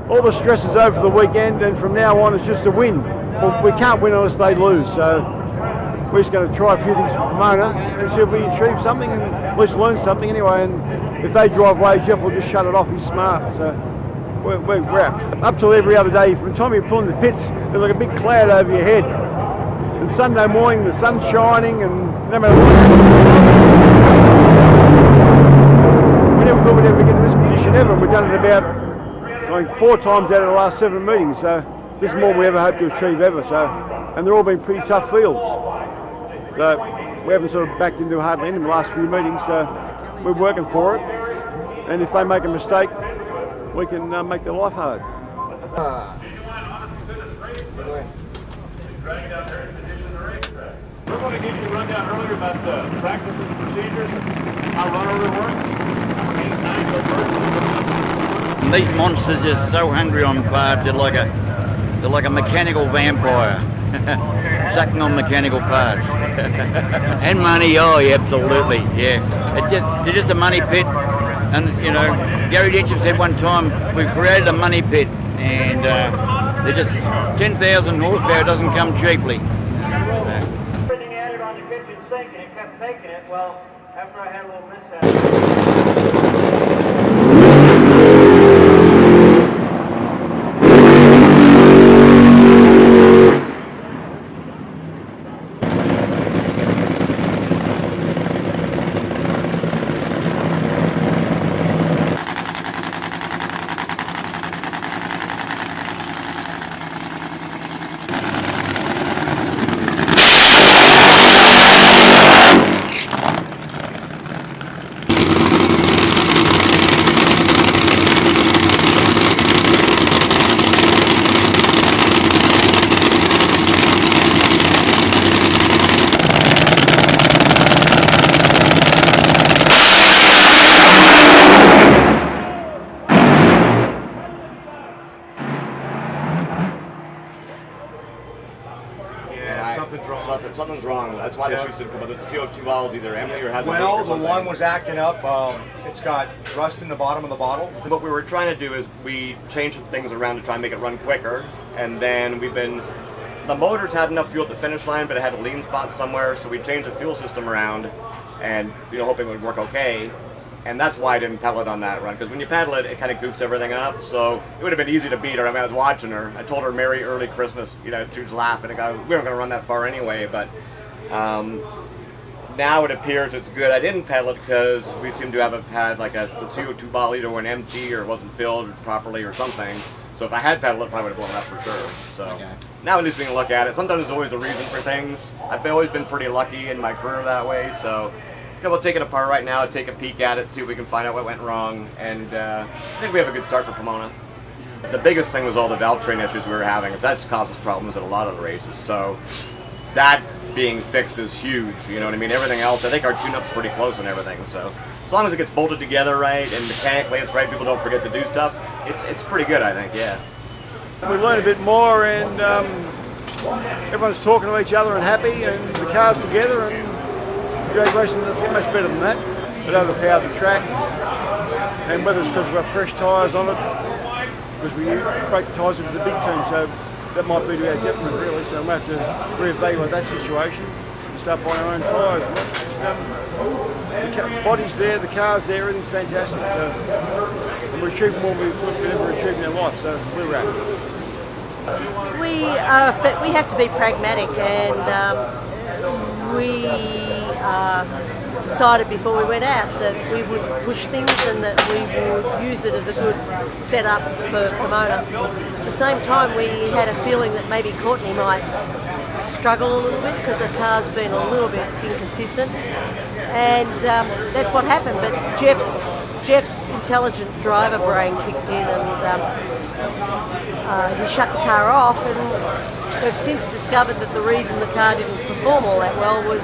all the stress is over for the weekend, and from now on it's just a win. Well, we can't win unless they lose, so we're just going to try a few things for Pomona and see if we achieve something and at least learn something anyway. And if they drive away, Jeff will just shut it off. He's smart, so we're wrapped. Up till every other day, from the time you pull in the pits, there's like a big cloud over your head. And Sunday morning, the sun's shining, and no matter what, we never thought we'd ever get in this position ever. We've done it about, I think, 4 times out of the last 7 meetings. So this is more than we ever hoped to achieve ever. So, and they're all been pretty tough fields. So we haven't sort of backed into hardly any in the last few meetings. So we're working for it. And if they make a mistake, we can make their life hard. We're going to give you a rundown earlier about the practices and procedures, how run order works. And these monsters are so hungry on parts. They're like a mechanical vampire, sucking on mechanical parts. And money, oh yeah, absolutely, yeah. They're just a money pit. And you know, Gary Ditcham said one time, we've created a money pit, and they're just 10,000 horsepower doesn't come cheaply. Everything added on your kitchen sink, and it kept taking it. Well, after I had a little mishap. Something's wrong. That's why the chutes didn't come out. The CO2 valve's either empty or has a leak Well, or the something. one was acting up. It's got rust in the bottom of the bottle. What we were trying to do is we changed some things around to try and make it run quicker, and then the motors had enough fuel at the finish line, but it had a lean spot somewhere, so we changed the fuel system around, and hoping it would work okay. And that's why I didn't pedal it on that run, because when you pedal it, it kind of goofs everything up. So it would have been easy to beat her. I mean, I was watching her. I told her Merry Early Christmas. She was laughing. We weren't going to run that far anyway, but now it appears it's good. I didn't pedal it because we seem to have had like the CO2 bottle either went empty or wasn't filled properly or something. So if I had pedaled it, it probably would have blown up for sure. So now at least we can look at it. Sometimes there's always a reason for things. I've always been pretty lucky in my career that way. So we'll take it apart right now, take a peek at it, see if we can find out what went wrong, and I think we have a good start for Pomona. The biggest thing was all the valve train issues we were having. That's caused us problems at a lot of the races. So that being fixed is huge, you know what I mean? Everything else, I think our tune-up's pretty close on everything. So as long as it gets bolted together right and mechanically it's right, people don't forget to do stuff, it's pretty good, I think, yeah. We learn a bit more, and everyone's talking to each other and happy, and the car's together, and drag racing doesn't get much better than that. It overpowered the track, and whether it's because we've got fresh tyres on it, because we break the tyres with the big team, so that might be to our detriment really. So we'll have to reevaluate that situation and start buying our own tyres. The body's there, the car's there, everything's fantastic. So, and we're achieving more than we've ever achieved in our life, so we're wrapped. We have to be pragmatic, and we decided before we went out that we would push things and that we would use it as a good setup for Pomona. At the same time, we had a feeling that maybe Courtney might struggle a little bit because her car's been a little bit inconsistent, and that's what happened. But Jeff's intelligent driver brain kicked in, and he shut the car off, and we've since discovered that the reason the car didn't perform all that well was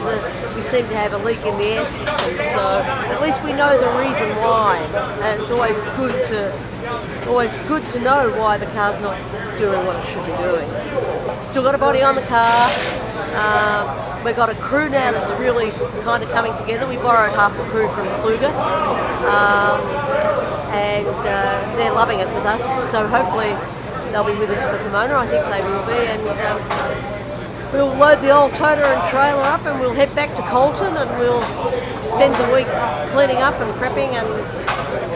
we seemed to have a leak in the air system, so at least we know the reason why, and it's always good to know why the car's not doing what it should be doing. Still got a body on the car. We've got a crew now that's really kind of coming together. We borrowed half the crew from Kluger. and they're loving it with us. So hopefully they'll be with us for Pomona. I think they will be, and we'll load the old toter and trailer up, and we'll head back to Colton, and we'll spend the week cleaning up and prepping, and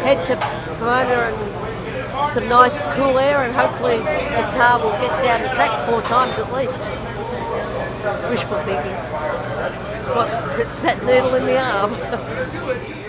head to Pomona and some nice cool air, and hopefully the car will get down the track 4 times at least. Wishful thinking. It's that needle in the arm.